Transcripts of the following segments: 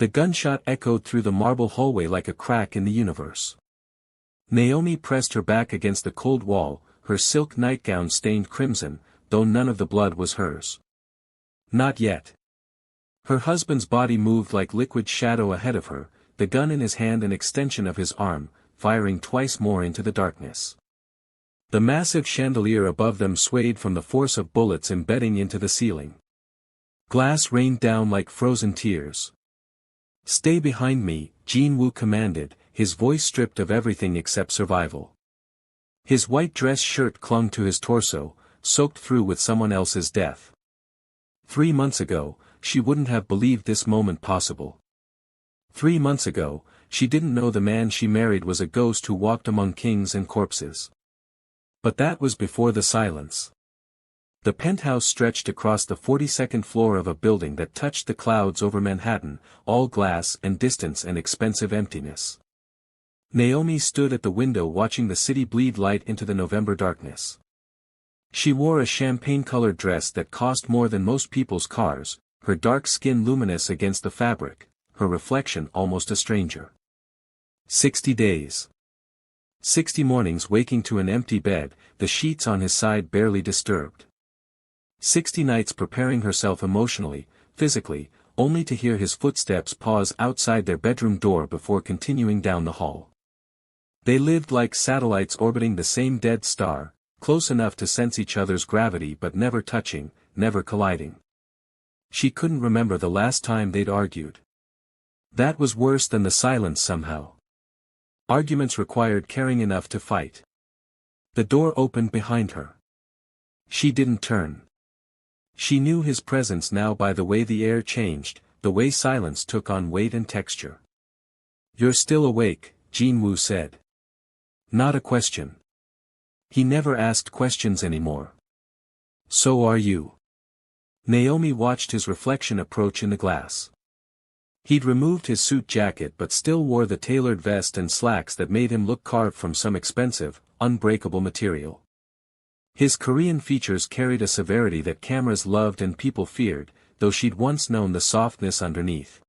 The gunshot echoed through the marble hallway like a crack in the universe. Naomi pressed her back against the cold wall, her silk nightgown stained crimson, though none of the blood was hers. Not yet. Her husband's body moved like liquid shadow ahead of her, the gun in his hand an extension of his arm, firing twice more into the darkness. The massive chandelier above them swayed from the force of bullets embedding into the ceiling. Glass rained down like frozen tears. "Stay behind me," Jin-Woo commanded, his voice stripped of everything except survival. His white dress shirt clung to his torso, soaked through with someone else's death. 3 months ago, she wouldn't have believed this moment possible. 3 months ago, she didn't know the man she married was a ghost who walked among kings and corpses. But that was before the silence. The penthouse stretched across the 42nd floor of a building that touched the clouds over Manhattan, all glass and distance and expensive emptiness. Naomi stood at the window watching the city bleed light into the November darkness. She wore a champagne-colored dress that cost more than most people's cars, her dark skin luminous against the fabric, her reflection almost a stranger. 60 days. 60 mornings waking to an empty bed, the sheets on his side barely disturbed. 60 nights preparing herself emotionally, physically, only to hear his footsteps pause outside their bedroom door before continuing down the hall. They lived like satellites orbiting the same dead star, close enough to sense each other's gravity but never touching, never colliding. She couldn't remember the last time they'd argued. That was worse than the silence somehow. Arguments required caring enough to fight. The door opened behind her. She didn't turn. She knew his presence now by the way the air changed, the way silence took on weight and texture. "You're still awake," Jin-Woo said. Not a question. He never asked questions anymore. "So are you." Naomi watched his reflection approach in the glass. He'd removed his suit jacket but still wore the tailored vest and slacks that made him look carved from some expensive, unbreakable material. His Korean features carried a severity that cameras loved and people feared, though she'd once known the softness underneath.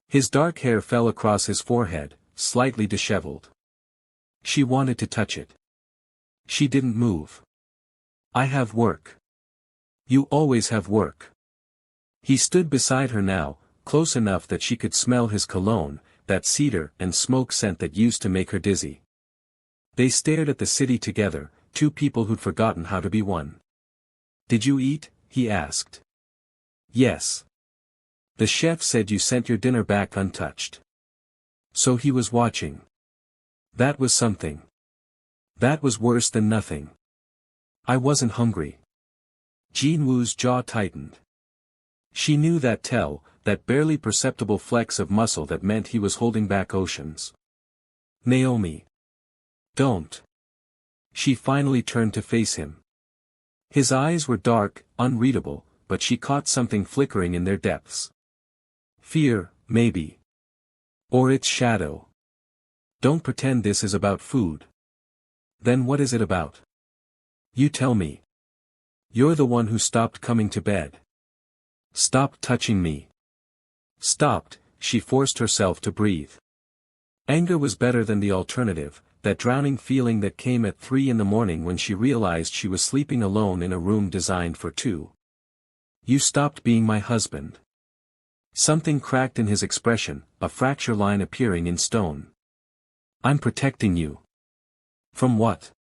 His dark hair fell across his forehead, slightly disheveled. She wanted to touch it. She didn't move. "I have work." "You always have work." He stood beside her now, close enough that she could smell his cologne, that cedar and smoke scent that used to make her dizzy. They stared at the city together, two people who'd forgotten how to be one. "Did you eat?" he asked. "Yes. The chef said you sent your dinner back untouched." So he was watching. That was something. That was worse than nothing. "I wasn't hungry." Jin-Woo's jaw tightened. She knew that that barely perceptible flex of muscle that meant he was holding back oceans. "Naomi. Don't." She finally turned to face him. His eyes were dark, unreadable, but she caught something flickering in their depths. Fear, maybe. Or its shadow. "Don't pretend this is about food." "Then what is it about? You tell me." "You're the one who stopped coming to bed." "Stop touching me." Stopped, she forced herself to breathe. Anger was better than the alternative, that drowning feeling that came at 3 in the morning when she realized she was sleeping alone in a room designed for two. "You stopped being my husband." Something cracked in his expression, a fracture line appearing in stone. "I'm protecting you." "From what?"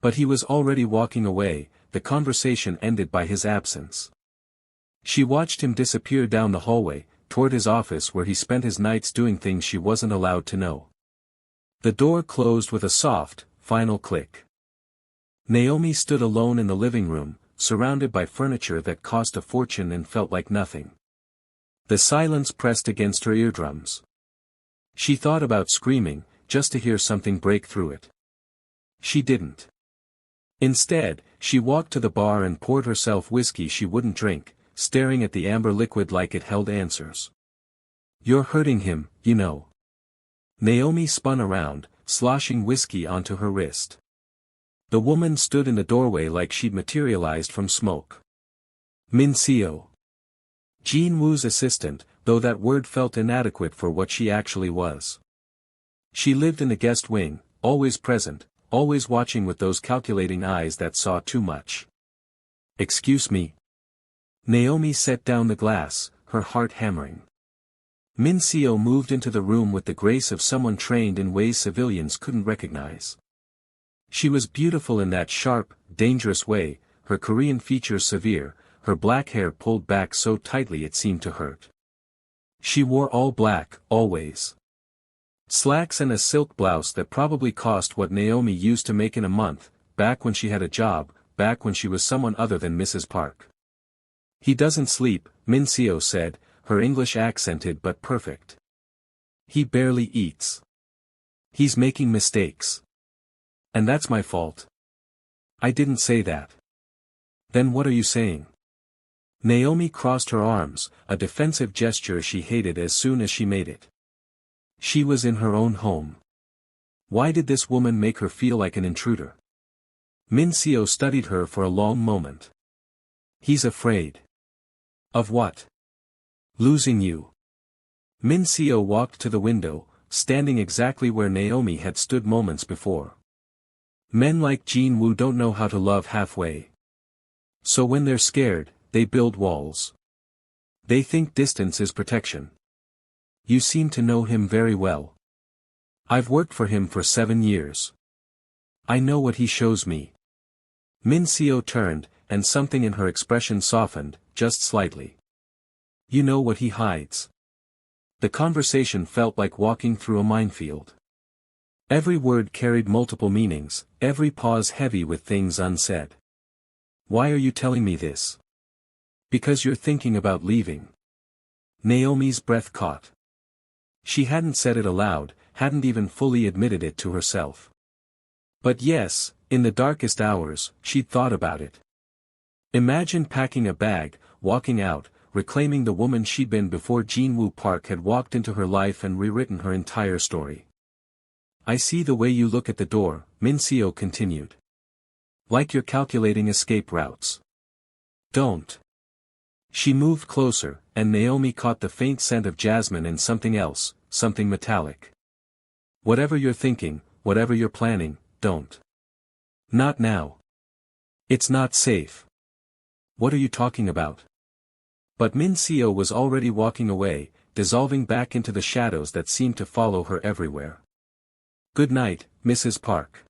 But he was already walking away, the conversation ended by his absence. She watched him disappear down the hallway, toward his office where he spent his nights doing things she wasn't allowed to know. The door closed with a soft, final click. Naomi stood alone in the living room, surrounded by furniture that cost a fortune and felt like nothing. The silence pressed against her eardrums. She thought about screaming, just to hear something break through it. She didn't. Instead, she walked to the bar and poured herself whiskey she wouldn't drink, staring at the amber liquid like it held answers. "You're hurting him, you know." Naomi spun around, sloshing whiskey onto her wrist. The woman stood in the doorway like she'd materialized from smoke. "Min-seo." Jin-Woo's assistant, though that word felt inadequate for what she actually was. She lived in the guest wing, always present, always watching with those calculating eyes that saw too much. "Excuse me." Naomi set down the glass, her heart hammering. Min Seo moved into the room with the grace of someone trained in ways civilians couldn't recognize. She was beautiful in that sharp, dangerous way, her Korean features severe, her black hair pulled back so tightly it seemed to hurt. She wore all black, always. Slacks and a silk blouse that probably cost what Naomi used to make in a month, back when she had a job, back when she was someone other than Mrs. Park. "He doesn't sleep," Min Seo said, her English accented but perfect. "He barely eats. He's making mistakes. And that's my fault." "I didn't say that." "Then what are you saying?" Naomi crossed her arms, a defensive gesture she hated as soon as she made it. She was in her own home. Why did this woman make her feel like an intruder? Min Seo studied her for a long moment. "He's afraid." "Of what?" "Losing you." Min Seo walked to the window, standing exactly where Naomi had stood moments before. Men like Jin-Woo don't know how to love halfway. So when they're scared, they build walls. They think distance is protection. You seem to know him very well. I've worked for him for 7 years. I know what he shows me. Min Seo turned, and something in her expression softened, just slightly. You know what he hides. The conversation felt like walking through a minefield. Every word carried multiple meanings, every pause heavy with things unsaid. Why are you telling me this? Because you're thinking about leaving. Naomi's breath caught. She hadn't said it aloud, hadn't even fully admitted it to herself. But yes, in the darkest hours, she'd thought about it. Imagine packing a bag, walking out, reclaiming the woman she'd been before Jin-Woo Park had walked into her life and rewritten her entire story. I see the way you look at the door, Min Seo continued. Like you're calculating escape routes. Don't. She moved closer, and Naomi caught the faint scent of jasmine and something else, something metallic. Whatever you're thinking, whatever you're planning, don't. Not now. It's not safe. What are you talking about? But Min Seo was already walking away, dissolving back into the shadows that seemed to follow her everywhere. Good night, Mrs. Park.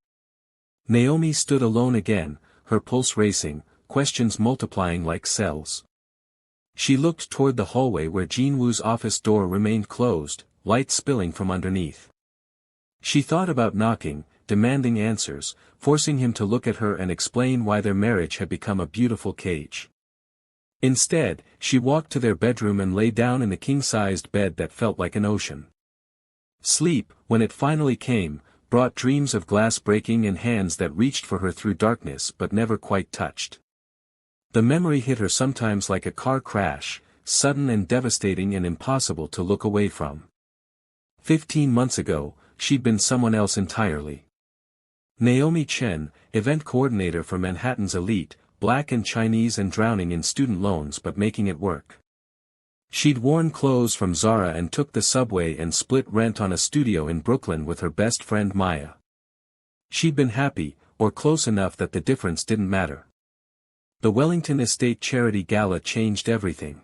Naomi stood alone again, her pulse racing, questions multiplying like cells. She looked toward the hallway where Jin-Woo's office door remained closed, light spilling from underneath. She thought about knocking, demanding answers, forcing him to look at her and explain why their marriage had become a beautiful cage. Instead, she walked to their bedroom and lay down in the king-sized bed that felt like an ocean. Sleep, when it finally came, brought dreams of glass breaking and hands that reached for her through darkness but never quite touched. The memory hit her sometimes like a car crash, sudden and devastating and impossible to look away from. 15 months ago, she'd been someone else entirely. Naomi Chen, event coordinator for Manhattan's elite, black and Chinese and drowning in student loans but making it work. She'd worn clothes from Zara and took the subway and split rent on a studio in Brooklyn with her best friend Maya. She'd been happy, or close enough that the difference didn't matter. The Wellington Estate Charity Gala changed everything.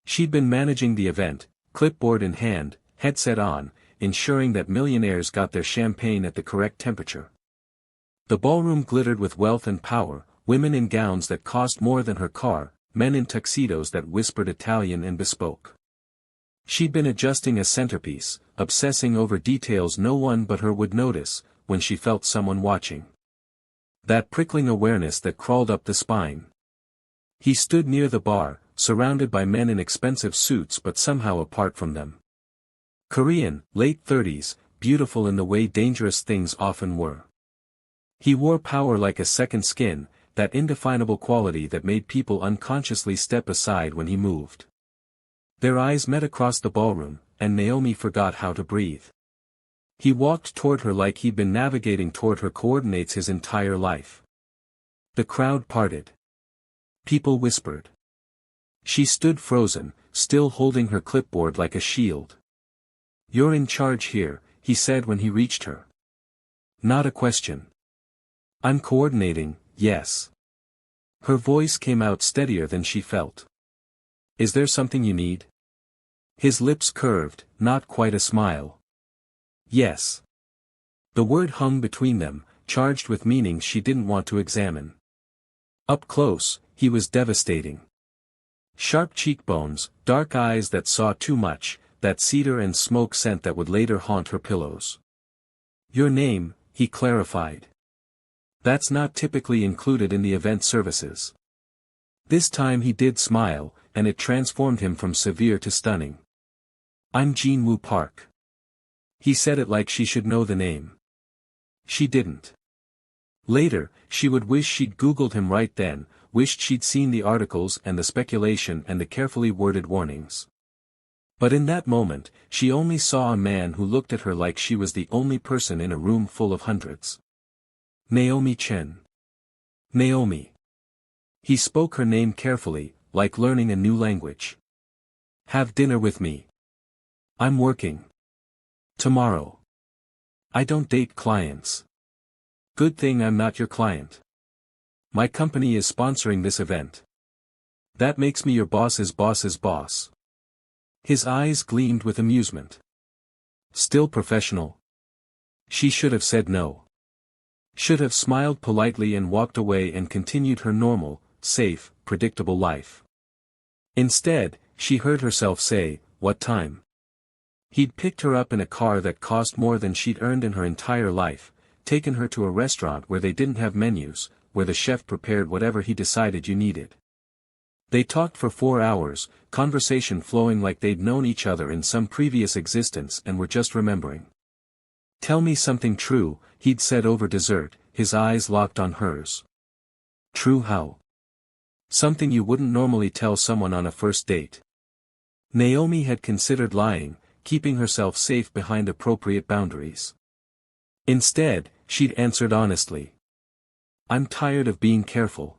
She'd been managing the event, clipboard in hand, headset on, ensuring that millionaires got their champagne at the correct temperature. The ballroom glittered with wealth and power, women in gowns that cost more than her car, men in tuxedos that whispered Italian and bespoke. She'd been adjusting a centerpiece, obsessing over details no one but her would notice, when she felt someone watching. That prickling awareness that crawled up the spine. He stood near the bar, surrounded by men in expensive suits but somehow apart from them. Korean, late 30s, beautiful in the way dangerous things often were. He wore power like a second skin, that indefinable quality that made people unconsciously step aside when he moved. Their eyes met across the ballroom, and Naomi forgot how to breathe. He walked toward her like he'd been navigating toward her coordinates his entire life. The crowd parted. People whispered. She stood frozen, still holding her clipboard like a shield. "You're in charge here," he said when he reached her. "Not a question. I'm coordinating, yes." Her voice came out steadier than she felt. "Is there something you need?" His lips curved, not quite a smile. "Yes." The word hung between them, charged with meanings she didn't want to examine. Up close, he was devastating. Sharp cheekbones, dark eyes that saw too much, that cedar and smoke scent that would later haunt her pillows. "Your name," he clarified. "That's not typically included in the event services." This time he did smile, and it transformed him from severe to stunning. "I'm Jin-Woo Park." He said it like she should know the name. She didn't. Later, she would wish she'd Googled him right then, wished she'd seen the articles and the speculation and the carefully worded warnings. But in that moment, she only saw a man who looked at her like she was the only person in a room full of hundreds. Naomi Chen. Naomi. He spoke her name carefully, like learning a new language. "Have dinner with me." "I'm working. Tomorrow." "I don't date clients." "Good thing I'm not your client. My company is sponsoring this event. That makes me your boss's boss's boss." His eyes gleamed with amusement. "Still professional?" She should have said no. Should have smiled politely and walked away and continued her normal, safe, predictable life. Instead, she heard herself say, "What time?" He'd picked her up in a car that cost more than she'd earned in her entire life, taken her to a restaurant where they didn't have menus, where the chef prepared whatever he decided you needed. They talked for 4 hours, conversation flowing like they'd known each other in some previous existence and were just remembering. "Tell me something true," he'd said over dessert, his eyes locked on hers. "True how?" "Something you wouldn't normally tell someone on a first date." Naomi had considered lying, keeping herself safe behind appropriate boundaries. Instead, she'd answered honestly. "I'm tired of being careful.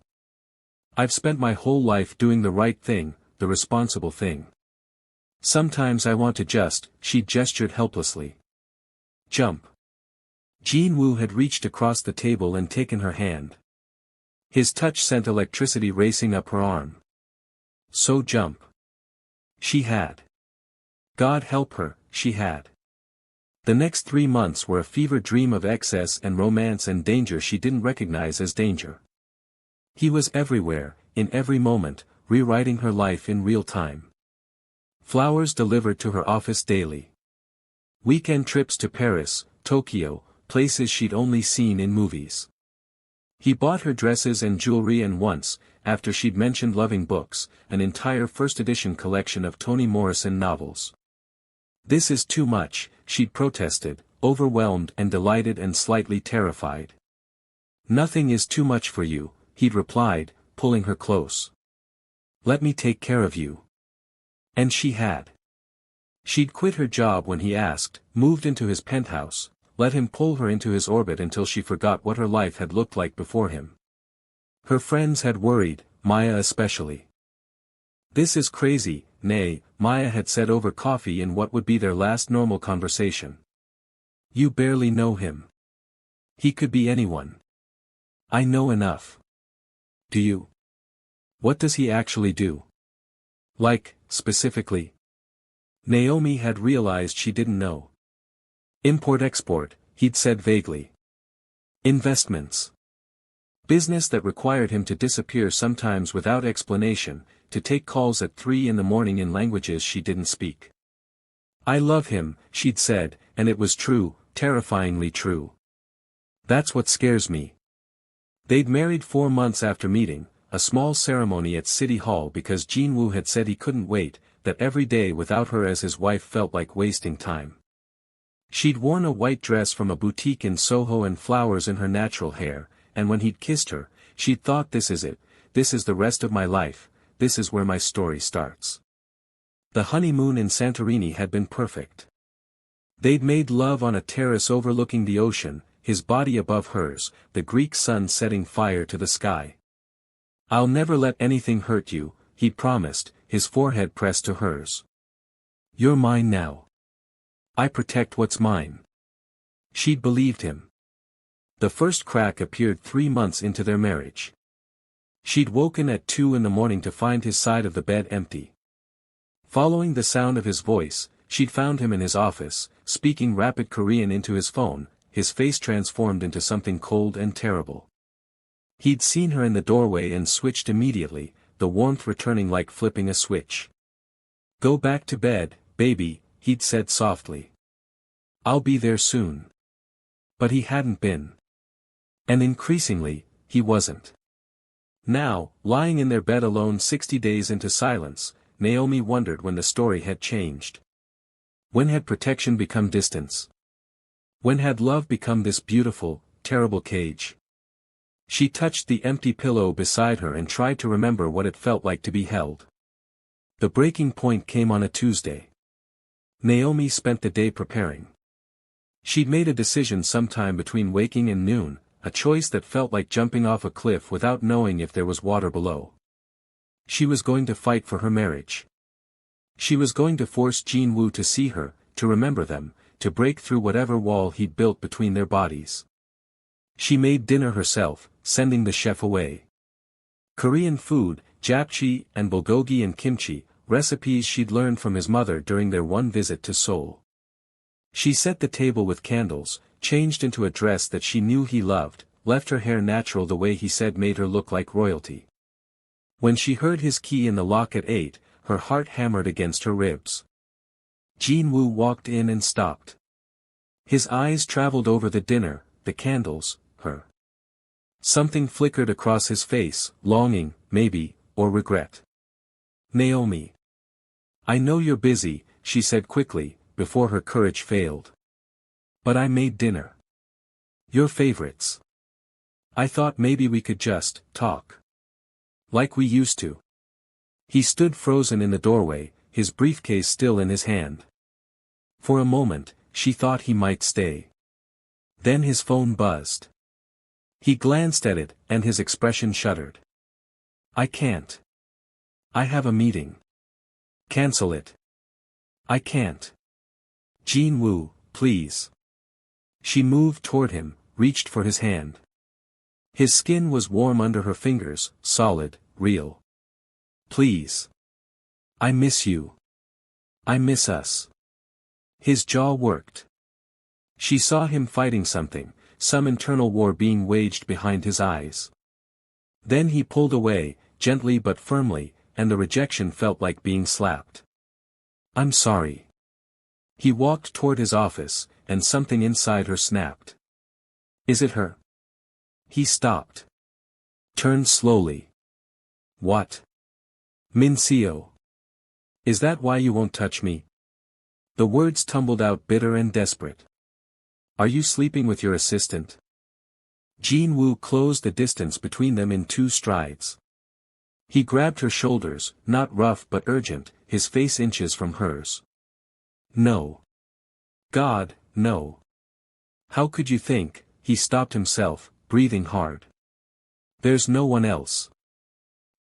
I've spent my whole life doing the right thing, the responsible thing. Sometimes I want to just," she gestured helplessly. "Jump." Jin-Woo had reached across the table and taken her hand. His touch sent electricity racing up her arm. So jump. She had. God help her, she had. The next 3 months were a fever dream of excess and romance and danger she didn't recognize as danger. He was everywhere, in every moment, rewriting her life in real time. Flowers delivered to her office daily. Weekend trips to Paris, Tokyo, places she'd only seen in movies. He bought her dresses and jewelry, and once, after she'd mentioned loving books, an entire first-edition collection of Toni Morrison novels. "This is too much," she'd protested, overwhelmed and delighted and slightly terrified. "Nothing is too much for you," he'd replied, pulling her close. "Let me take care of you." And she had. She'd quit her job when he asked, moved into his penthouse, let him pull her into his orbit until she forgot what her life had looked like before him. Her friends had worried, Maya especially. "This is crazy, Nay," Maya had said over coffee in what would be their last normal conversation. "You barely know him. He could be anyone." "I know enough." "Do you? What does he actually do? Like, specifically?" Naomi had realized she didn't know. "Import-export," he'd said vaguely. "Investments. Business that required him to disappear sometimes without explanation, to take calls at 3 in the morning in languages she didn't speak." "I love him," she'd said, and it was true, terrifyingly true. "That's what scares me." They'd married 4 months after meeting, a small ceremony at City Hall because Jin-Woo had said he couldn't wait, that every day without her as his wife felt like wasting time. She'd worn a white dress from a boutique in Soho and flowers in her natural hair, and when he'd kissed her, she'd thought, "This is it, this is the rest of my life, this is where my story starts." The honeymoon in Santorini had been perfect. They'd made love on a terrace overlooking the ocean, his body above hers, the Greek sun setting fire to the sky. "I'll never let anything hurt you," he'd promised, his forehead pressed to hers. "You're mine now. I protect what's mine." She'd believed him. The first crack appeared 3 months into their marriage. She'd woken at 2 in the morning to find his side of the bed empty. Following the sound of his voice, she'd found him in his office, speaking rapid Korean into his phone, his face transformed into something cold and terrible. He'd seen her in the doorway and switched immediately, the warmth returning like flipping a switch. "Go back to bed, baby," he'd said softly. "I'll be there soon." But he hadn't been. And increasingly, he wasn't. Now, lying in their bed alone 60 days into silence, Naomi wondered when the story had changed. When had protection become distance? When had love become this beautiful, terrible cage? She touched the empty pillow beside her and tried to remember what it felt like to be held. The breaking point came on a Tuesday. Naomi spent the day preparing. She'd made a decision sometime between waking and noon, a choice that felt like jumping off a cliff without knowing if there was water below. She was going to fight for her marriage. She was going to force Jin-Woo to see her, to remember them, to break through whatever wall he'd built between their bodies. She made dinner herself, sending the chef away. Korean food, japchae and bulgogi and kimchi, recipes she'd learned from his mother during their one visit to Seoul. She set the table with candles, changed into a dress that she knew he loved, left her hair natural the way he said made her look like royalty. When she heard his key in the lock at 8, her heart hammered against her ribs. Jin-Woo walked in and stopped. His eyes traveled over the dinner, the candles, her. Something flickered across his face, longing, maybe, or regret. "Naomi. I know you're busy," she said quickly, before her courage failed. "But I made dinner. Your favorites. I thought maybe we could just talk. Like we used to." He stood frozen in the doorway, his briefcase still in his hand. For a moment, she thought he might stay. Then his phone buzzed. He glanced at it, and his expression shuddered. "I can't. I have a meeting. Cancel it. I can't. Jin-Woo, please." She moved toward him, reached for his hand. His skin was warm under her fingers, solid, real. "Please. I miss you. I miss us." His jaw worked. She saw him fighting something, some internal war being waged behind his eyes. Then he pulled away, gently but firmly, and the rejection felt like being slapped. "I'm sorry." He walked toward his office, and something inside her snapped. "Is it her?" He stopped. Turned slowly. "What? Minseo. Is that why you won't touch me?" The words tumbled out bitter and desperate. "Are you sleeping with your assistant?" Jin-Woo closed the distance between them in 2 strides. He grabbed her shoulders, not rough but urgent, his face inches from hers. "No. God, no. How could you think?" He stopped himself, breathing hard. "There's no one else.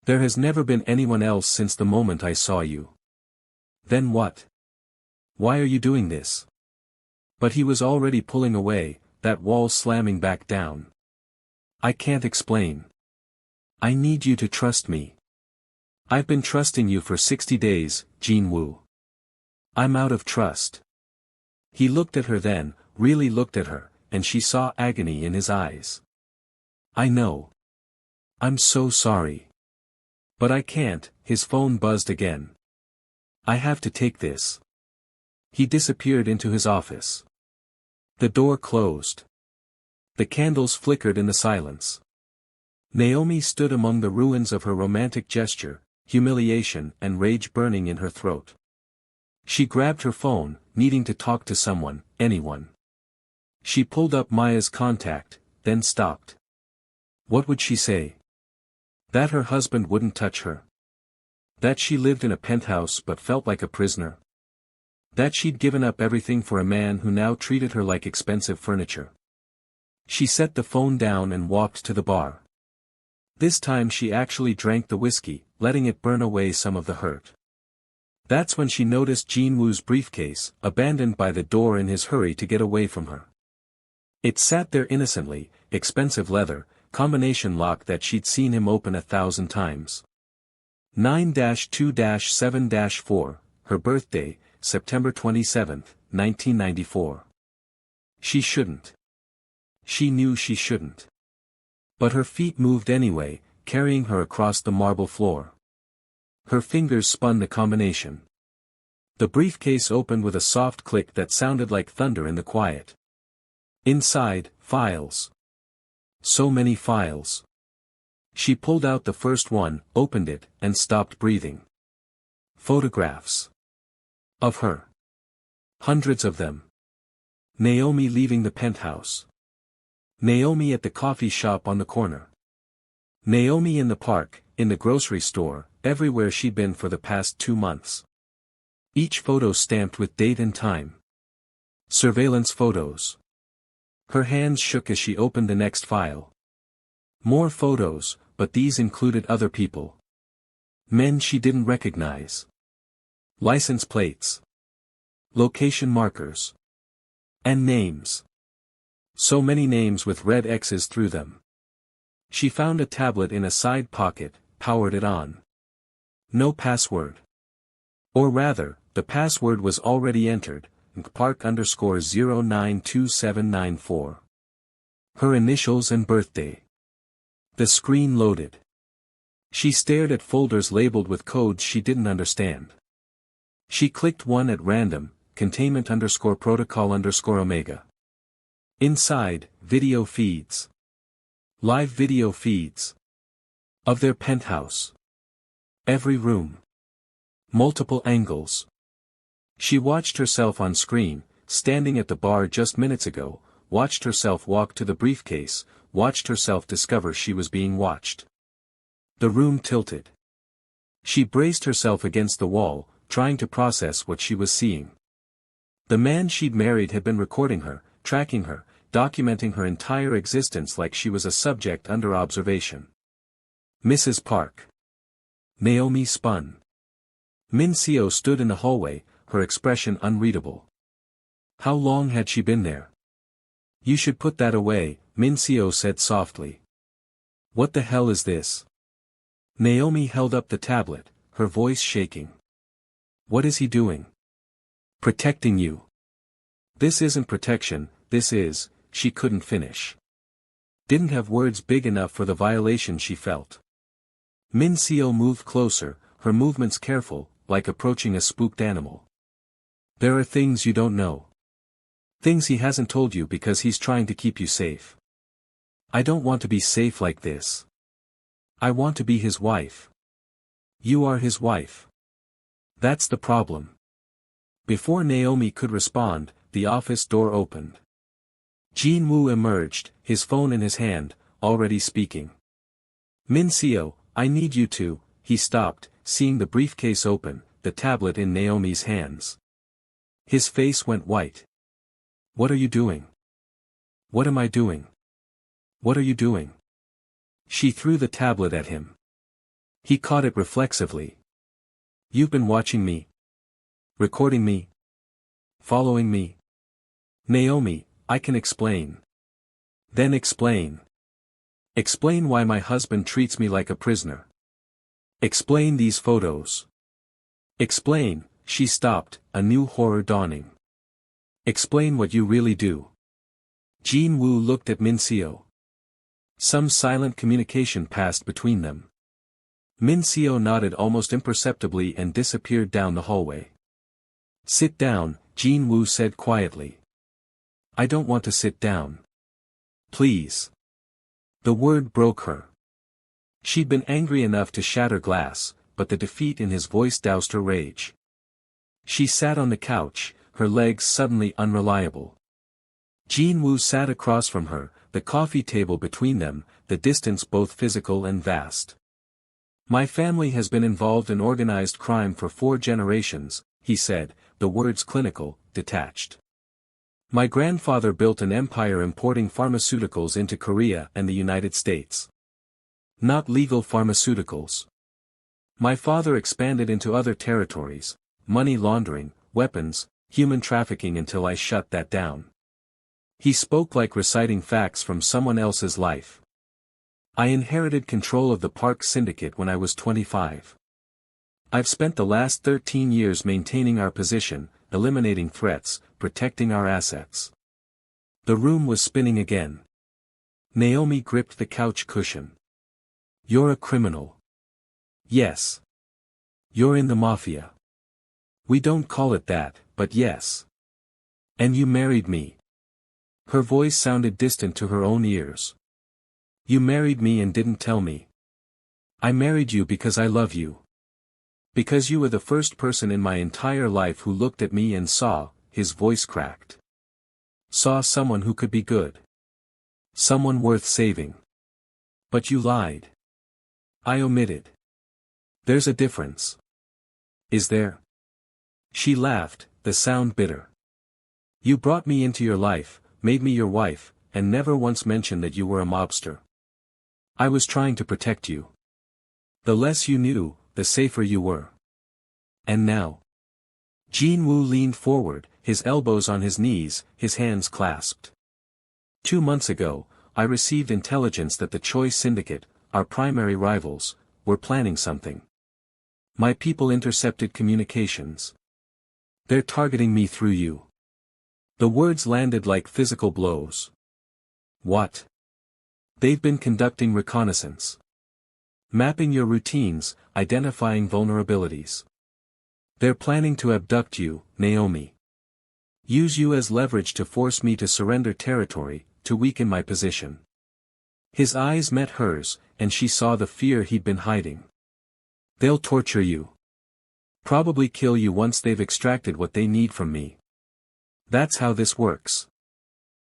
There has never been anyone else since the moment I saw you." "Then what? Why are you doing this?" But he was already pulling away, that wall slamming back down. "I can't explain. I need you to trust me. I've been trusting you for 60 days, Jin-Woo. I'm out of trust." He looked at her then, really looked at her, and she saw agony in his eyes. "I know. I'm so sorry. But I can't." His phone buzzed again. "I have to take this." He disappeared into his office. The door closed. The candles flickered in the silence. Naomi stood among the ruins of her romantic gesture, humiliation and rage burning in her throat. She grabbed her phone, needing to talk to someone, anyone. She pulled up Maya's contact, then stopped. What would she say? That her husband wouldn't touch her. That she lived in a penthouse but felt like a prisoner. That she'd given up everything for a man who now treated her like expensive furniture. She set the phone down and walked to the bar. This time she actually drank the whiskey, letting it burn away some of the hurt. That's when she noticed Jin-Woo's briefcase, abandoned by the door in his hurry to get away from her. It sat there innocently, expensive leather, combination lock that she'd seen him open 1,000 times. 9-2-7-4, her birthday, September 27, 1994. She shouldn't. She knew she shouldn't. But her feet moved anyway, carrying her across the marble floor. Her fingers spun the combination. The briefcase opened with a soft click that sounded like thunder in the quiet. Inside, files. So many files. She pulled out the first one, opened it, and stopped breathing. Photographs. Of her. Hundreds of them. Naomi leaving the penthouse. Naomi at the coffee shop on the corner. Naomi in the park, in the grocery store, everywhere she'd been for the past 2 months. Each photo stamped with date and time. Surveillance photos. Her hands shook as she opened the next file. More photos, but these included other people. Men she didn't recognize. License plates. Location markers. And names. So many names with red X's through them. She found a tablet in a side pocket, powered it on. No password. Or rather, the password was already entered, _092794. Her initials and birthday. The screen loaded. She stared at folders labeled with codes she didn't understand. She clicked one at random, containment _protocol_omega. Inside, video feeds. Live video feeds. Of their penthouse. Every room. Multiple angles. She watched herself on screen, standing at the bar just minutes ago, watched herself walk to the briefcase, watched herself discover she was being watched. The room tilted. She braced herself against the wall, trying to process what she was seeing. The man she'd married had been recording her, tracking her, documenting her entire existence like she was a subject under observation. Mrs. Park. Naomi spun. Min Seo stood in the hallway, her expression unreadable. How long had she been there? You should put that away, Min Seo said softly. What the hell is this? Naomi held up the tablet, her voice shaking. What is he doing? Protecting you. This isn't protection, this is, she couldn't finish. Didn't have words big enough for the violation she felt. Min Seo moved closer, her movements careful, like approaching a spooked animal. There are things you don't know. Things he hasn't told you because he's trying to keep you safe. I don't want to be safe like this. I want to be his wife. You are his wife. That's the problem. Before Naomi could respond, the office door opened. Jin-Woo emerged, his phone in his hand, already speaking. Min Seo, I need you to, he stopped, seeing the briefcase open, the tablet in Naomi's hands. His face went white. What are you doing? What am I doing? What are you doing? She threw the tablet at him. He caught it reflexively. You've been watching me. Recording me. Following me. Naomi, I can explain. Then explain. Explain why my husband treats me like a prisoner. Explain these photos. Explain, she stopped, a new horror dawning. Explain what you really do. Jin-Woo looked at Min Seo. Some silent communication passed between them. Min Seo nodded almost imperceptibly and disappeared down the hallway. Sit down, Jin-Woo said quietly. I don't want to sit down. Please. The word broke her. She'd been angry enough to shatter glass, but the defeat in his voice doused her rage. She sat on the couch, her legs suddenly unreliable. Jin-Woo sat across from her, the coffee table between them, the distance both physical and vast. My family has been involved in organized crime for 4 generations, he said, the words clinical, detached. My grandfather built an empire importing pharmaceuticals into Korea and the United States. Not legal pharmaceuticals. My father expanded into other territories, money laundering, weapons, human trafficking until I shut that down. He spoke like reciting facts from someone else's life. I inherited control of the park syndicate when I was 25. I've spent the last 13 years maintaining our position, eliminating threats, protecting our assets. The room was spinning again. Naomi gripped the couch cushion. You're a criminal. Yes. You're in the Mafia. We don't call it that, but yes. And you married me. Her voice sounded distant to her own ears. You married me and didn't tell me. I married you because I love you. Because you were the first person in my entire life who looked at me and saw, his voice cracked. Saw someone who could be good. Someone worth saving. But you lied. I omitted. There's a difference. Is there? She laughed, the sound bitter. You brought me into your life, made me your wife, and never once mentioned that you were a mobster. I was trying to protect you. The less you knew, the safer you were. And now? Jin-Woo leaned forward, his elbows on his knees, his hands clasped. 2 months ago, I received intelligence that the Choi Syndicate, our primary rivals, were planning something. My people intercepted communications. They're targeting me through you. The words landed like physical blows. What? They've been conducting reconnaissance. Mapping your routines, identifying vulnerabilities. They're planning to abduct you, Naomi. Use you as leverage to force me to surrender territory, to weaken my position. His eyes met hers, and she saw the fear he'd been hiding. They'll torture you. Probably kill you once they've extracted what they need from me. That's how this works.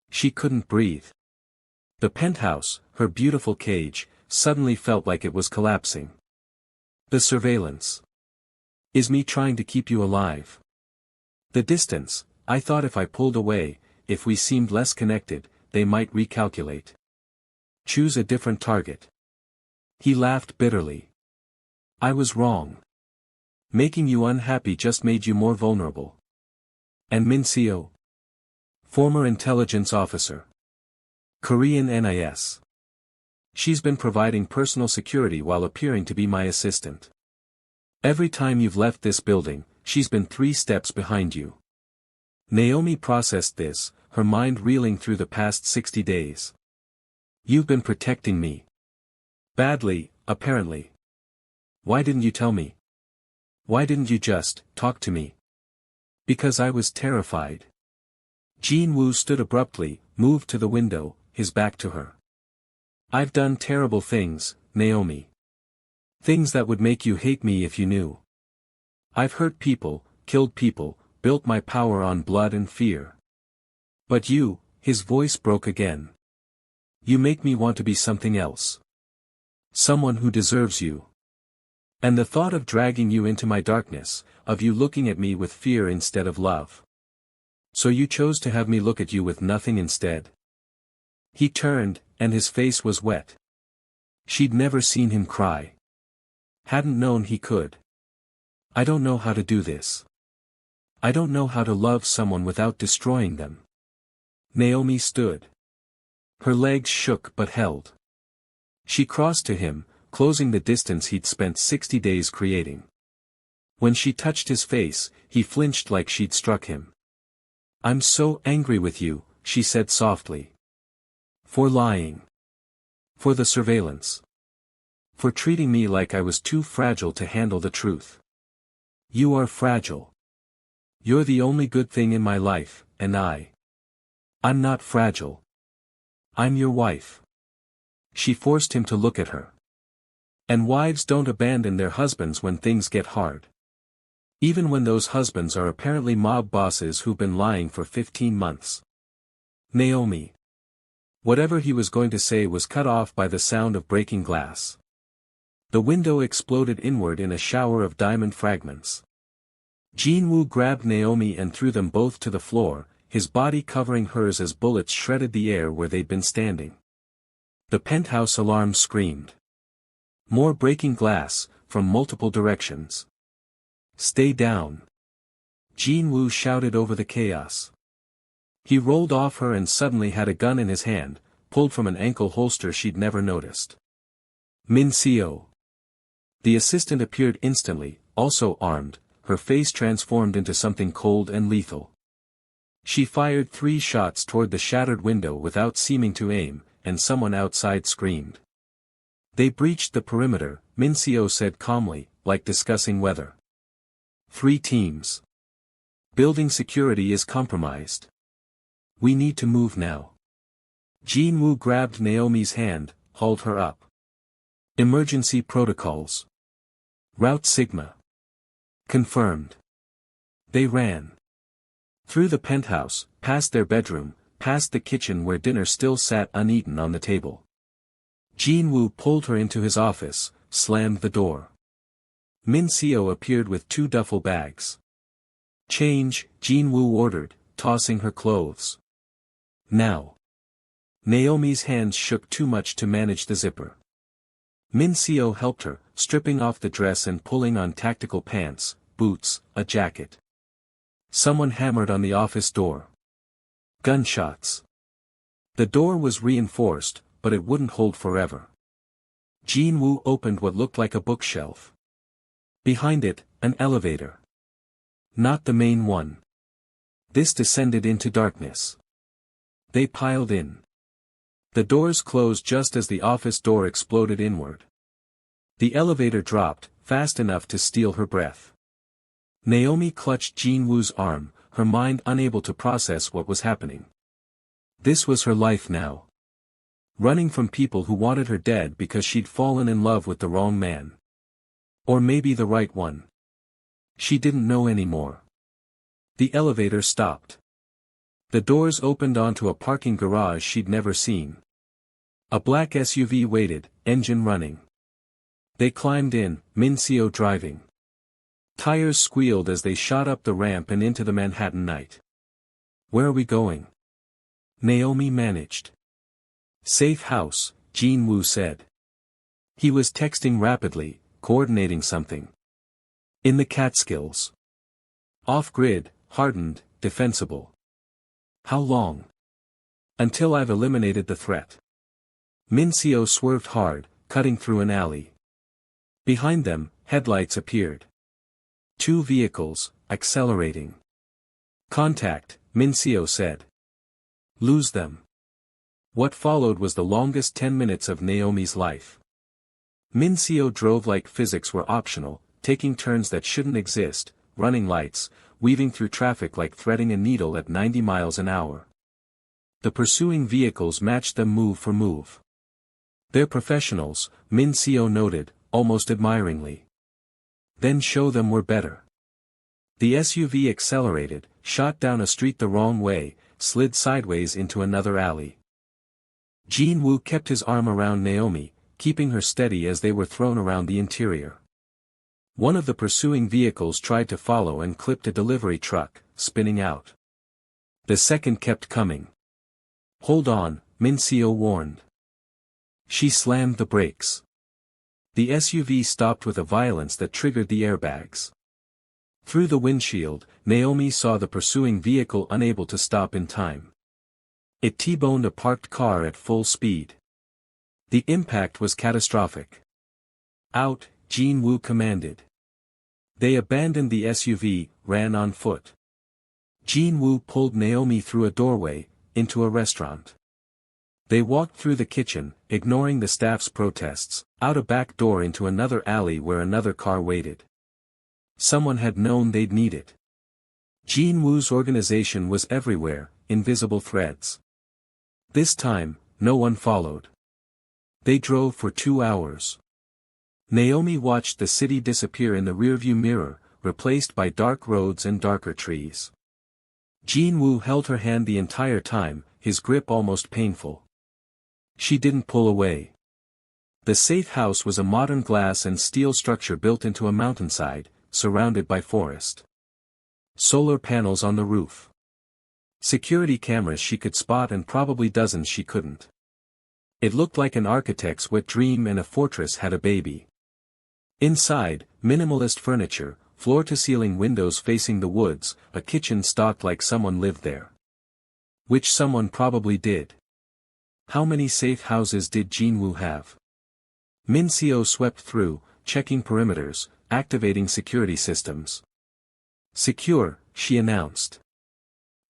She couldn't breathe. The penthouse, her beautiful cage, suddenly felt like it was collapsing. The surveillance. Is me trying to keep you alive? The distance, I thought if I pulled away, if we seemed less connected, they might recalculate. Choose a different target. He laughed bitterly. I was wrong. Making you unhappy just made you more vulnerable. And Min Seo? Former intelligence officer. Korean NIS. She's been providing personal security while appearing to be my assistant. Every time you've left this building, she's been 3 steps behind you. Naomi processed this, her mind reeling through the past 60 days. You've been protecting me. Badly, apparently. Why didn't you tell me? Why didn't you just talk to me? Because I was terrified. Jin-Woo stood abruptly, moved to the window, his back to her. I've done terrible things, Naomi. Things that would make you hate me if you knew. I've hurt people, killed people, built my power on blood and fear. But you, his voice broke again. You make me want to be something else. Someone who deserves you. And the thought of dragging you into my darkness, of you looking at me with fear instead of love. So you chose to have me look at you with nothing instead. He turned, and his face was wet. She'd never seen him cry. Hadn't known he could. I don't know how to do this. I don't know how to love someone without destroying them. Naomi stood. Her legs shook but held. She crossed to him, closing the distance he'd spent 60 days creating. When she touched his face, he flinched like she'd struck him. I'm so angry with you, she said softly. For lying. For the surveillance. For treating me like I was too fragile to handle the truth. You are fragile. You're the only good thing in my life, and I'm not fragile. I'm your wife. She forced him to look at her. And wives don't abandon their husbands when things get hard. Even when those husbands are apparently mob bosses who've been lying for 15 months. Naomi. Whatever he was going to say was cut off by the sound of breaking glass. The window exploded inward in a shower of diamond fragments. Jin-Woo grabbed Naomi and threw them both to the floor, his body covering hers as bullets shredded the air where they'd been standing. The penthouse alarm screamed. More breaking glass, from multiple directions. Stay down. Jin-Woo shouted over the chaos. He rolled off her and suddenly had a gun in his hand, pulled from an ankle holster she'd never noticed. Min-seo. The assistant appeared instantly, also armed, her face transformed into something cold and lethal. She fired 3 shots toward the shattered window without seeming to aim, and someone outside screamed. They breached the perimeter, Min-seo said calmly, like discussing weather. 3 teams. Building security is compromised. We need to move now. Jin-Woo grabbed Naomi's hand, hauled her up. Emergency protocols. Route Sigma. Confirmed. They ran. Through the penthouse, past their bedroom, past the kitchen where dinner still sat uneaten on the table. Jin-Woo pulled her into his office, slammed the door. Min-seo appeared with 2 duffel bags. Change, Jin-Woo ordered, tossing her clothes. Now. Naomi's hands shook too much to manage the zipper. Min-seo helped her, stripping off the dress and pulling on tactical pants, boots, a jacket. Someone hammered on the office door. Gunshots. The door was reinforced, but it wouldn't hold forever. Jin-Woo opened what looked like a bookshelf. Behind it, an elevator. Not the main one. This descended into darkness. They piled in. The doors closed just as the office door exploded inward. The elevator dropped, fast enough to steal her breath. Naomi clutched Jin-Woo's arm, her mind unable to process what was happening. This was her life now. Running from people who wanted her dead because she'd fallen in love with the wrong man. Or maybe the right one. She didn't know anymore. The elevator stopped. The doors opened onto a parking garage she'd never seen. A black SUV waited, engine running. They climbed in, Min-seo driving. Tires squealed as they shot up the ramp and into the Manhattan night. Where are we going? Naomi managed. Safe house, Jin-Woo said. He was texting rapidly, coordinating something. In the Catskills. Off-grid, hardened, defensible. How long? Until I've eliminated the threat. Min-seo swerved hard, cutting through an alley. Behind them, headlights appeared. 2 vehicles, accelerating. Contact, Min-seo said. Lose them. What followed was the longest 10 minutes of Naomi's life. Min-seo drove like physics were optional, taking turns that shouldn't exist, running lights, weaving through traffic like threading a needle at 90 miles an hour. The pursuing vehicles matched them move for move. They're professionals, Min-seo noted, almost admiringly. Then show them we're better. The SUV accelerated, shot down a street the wrong way, slid sideways into another alley. Jin-Woo kept his arm around Naomi, keeping her steady as they were thrown around the interior. One of the pursuing vehicles tried to follow and clipped a delivery truck, spinning out. The second kept coming. Hold on, Min-seo warned. She slammed the brakes. The SUV stopped with a violence that triggered the airbags. Through the windshield, Naomi saw the pursuing vehicle unable to stop in time. It T-boned a parked car at full speed. The impact was catastrophic. Out, Jin-Woo commanded. They abandoned the SUV, ran on foot. Jin-Woo pulled Naomi through a doorway, into a restaurant. They walked through the kitchen, ignoring the staff's protests, out a back door into another alley where another car waited. Someone had known they'd need it. Jin-Woo's organization was everywhere, invisible threads. This time, no one followed. They drove for 2 hours. Naomi watched the city disappear in the rearview mirror, replaced by dark roads and darker trees. Jin-Woo held her hand the entire time, his grip almost painful. She didn't pull away. The safe house was a modern glass and steel structure built into a mountainside, surrounded by forest. Solar panels on the roof. Security cameras she could spot and probably dozens she couldn't. It looked like an architect's wet dream and a fortress had a baby. Inside, minimalist furniture, floor-to-ceiling windows facing the woods, a kitchen stocked like someone lived there. Which someone probably did. How many safe houses did Jin-Woo have? Min-seo swept through, checking perimeters, activating security systems. Secure, she announced.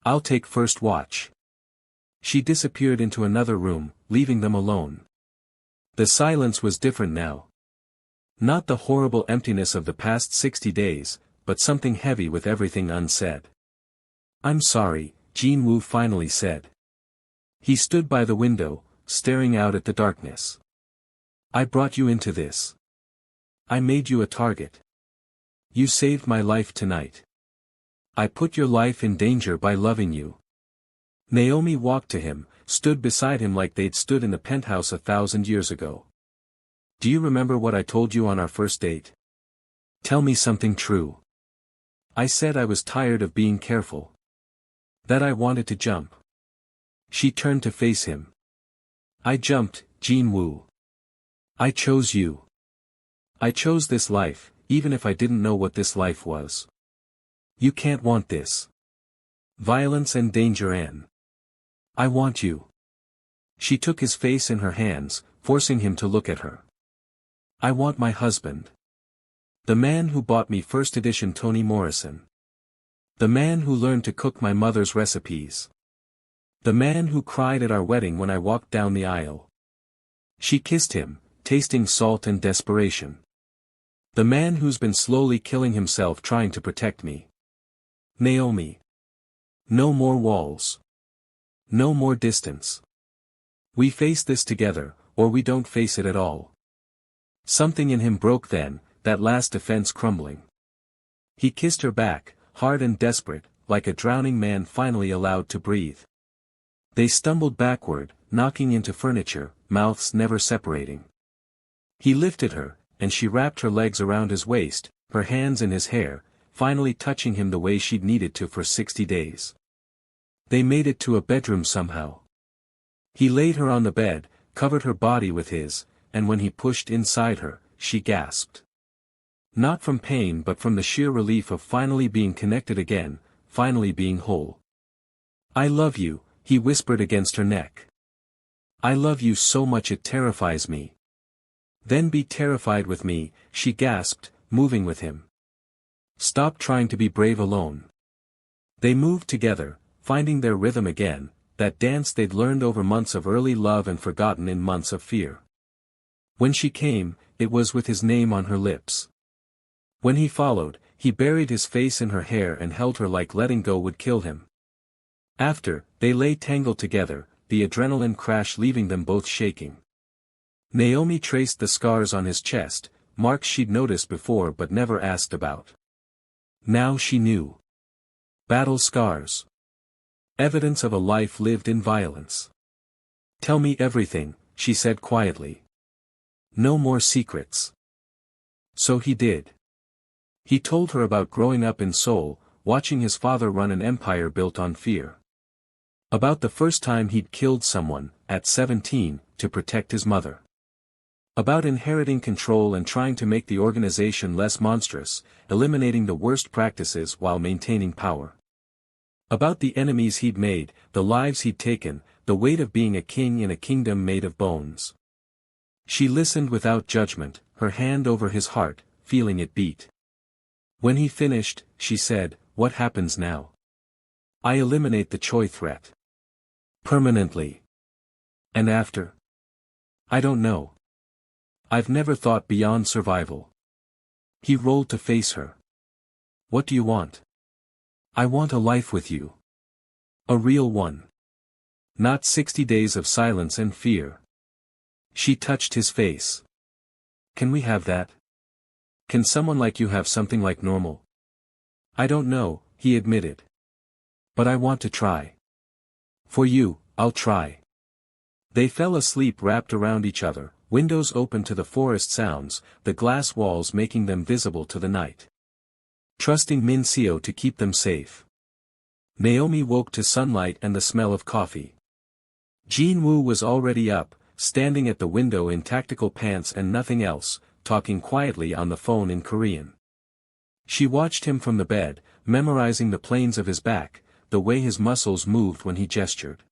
I'll take first watch. She disappeared into another room, leaving them alone. The silence was different now. Not the horrible emptiness of the past 60 days, but something heavy with everything unsaid. I'm sorry, Jin-Woo finally said. He stood by the window, staring out at the darkness. I brought you into this. I made you a target. You saved my life tonight. I put your life in danger by loving you. Naomi walked to him, stood beside him like they'd stood in the penthouse 1,000 years ago. Do you remember what I told you on our first date? Tell me something true. I said I was tired of being careful. That I wanted to jump. She turned to face him. I jumped, Jin-Woo. I chose you. I chose this life, even if I didn't know what this life was. You can't want this. Violence and danger, Anne. I want you. She took his face in her hands, forcing him to look at her. I want my husband. The man who bought me first edition Toni Morrison. The man who learned to cook my mother's recipes. The man who cried at our wedding when I walked down the aisle. She kissed him, tasting salt and desperation. The man who's been slowly killing himself trying to protect me. Naomi. No more walls. No more distance. We face this together, or we don't face it at all. Something in him broke then, that last defense crumbling. He kissed her back, hard and desperate, like a drowning man finally allowed to breathe. They stumbled backward, knocking into furniture, mouths never separating. He lifted her, and she wrapped her legs around his waist, her hands in his hair, finally touching him the way she'd needed to for 60 days. They made it to a bedroom somehow. He laid her on the bed, covered her body with his, and when he pushed inside her, she gasped. Not from pain but from the sheer relief of finally being connected again, finally being whole. I love you, he whispered against her neck. I love you so much it terrifies me. Then be terrified with me, she gasped, moving with him. Stop trying to be brave alone. They moved together, finding their rhythm again, that dance they'd learned over months of early love and forgotten in months of fear. When she came, it was with his name on her lips. When he followed, he buried his face in her hair and held her like letting go would kill him. After, they lay tangled together, the adrenaline crash leaving them both shaking. Naomi traced the scars on his chest, marks she'd noticed before but never asked about. Now she knew. Battle scars. Evidence of a life lived in violence. Tell me everything, she said quietly. No more secrets. So he did. He told her about growing up in Seoul, watching his father run an empire built on fear. About the first time he'd killed someone, at 17, to protect his mother. About inheriting control and trying to make the organization less monstrous, eliminating the worst practices while maintaining power. About the enemies he'd made, the lives he'd taken, the weight of being a king in a kingdom made of bones. She listened without judgment, her hand over his heart, feeling it beat. When he finished, she said, "What happens now?" "I eliminate the Choi threat. Permanently. And after? I don't know. I've never thought beyond survival." He rolled to face her. "What do you want?" "I want a life with you. A real one. Not 60 days of silence and fear." She touched his face. "Can we have that? Can someone like you have something like normal?" "I don't know," he admitted. "But I want to try. For you, I'll try." They fell asleep wrapped around each other, windows open to the forest sounds, the glass walls making them visible to the night. Trusting Min-seo to keep them safe. Naomi woke to sunlight and the smell of coffee. Jin-Woo was already up, standing at the window in tactical pants and nothing else, talking quietly on the phone in Korean. She watched him from the bed, memorizing the planes of his back, the way his muscles moved when he gestured.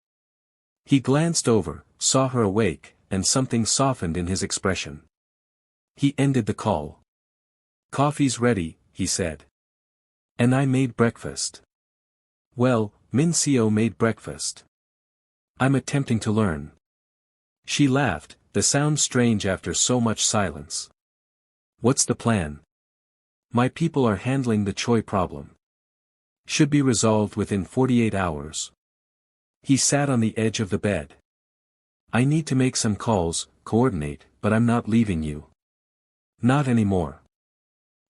He glanced over, saw her awake, and something softened in his expression. He ended the call. "Coffee's ready," he said. "And I made breakfast." "Well, Min Seo made breakfast. I'm attempting to learn." She laughed, the sound strange after so much silence. "What's the plan?" "My people are handling the Choi problem. Should be resolved within 48 hours. He sat on the edge of the bed. "I need to make some calls, coordinate, but I'm not leaving you. Not anymore."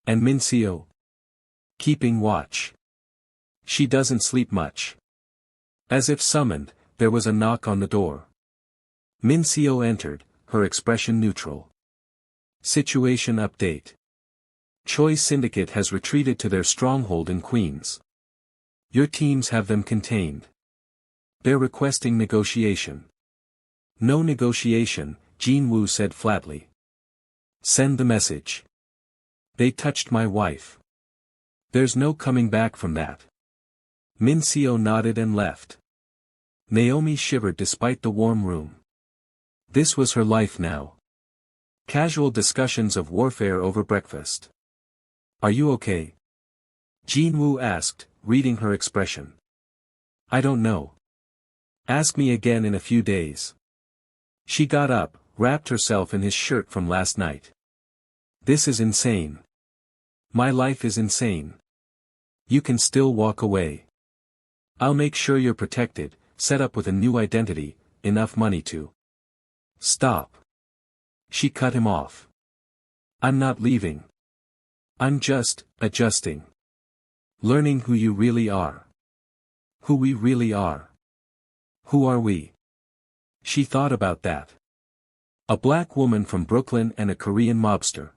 "And Min Seo?" "Keeping watch. She doesn't sleep much." As if summoned, there was a knock on the door. Min Seo entered, her expression neutral. "Situation update. Choi's syndicate has retreated to their stronghold in Queens. Your teams have them contained. They're requesting negotiation." "No negotiation," Jin-Woo said flatly. "Send the message. They touched my wife. There's no coming back from that." Min Seo nodded and left. Naomi shivered despite the warm room. This was her life now. Casual discussions of warfare over breakfast. "Are you okay?" Jin-Woo asked, reading her expression. "I don't know. Ask me again in a few days." She got up, wrapped herself in his shirt from last night. "This is insane. My life is insane. You can still walk away. I'll make sure you're protected, set up with a new identity, enough money to." "Stop." She cut him off. "I'm not leaving. I'm just adjusting. Learning who you really are. Who we really are. Who are we?" She thought about that. A black woman from Brooklyn and a Korean mobster.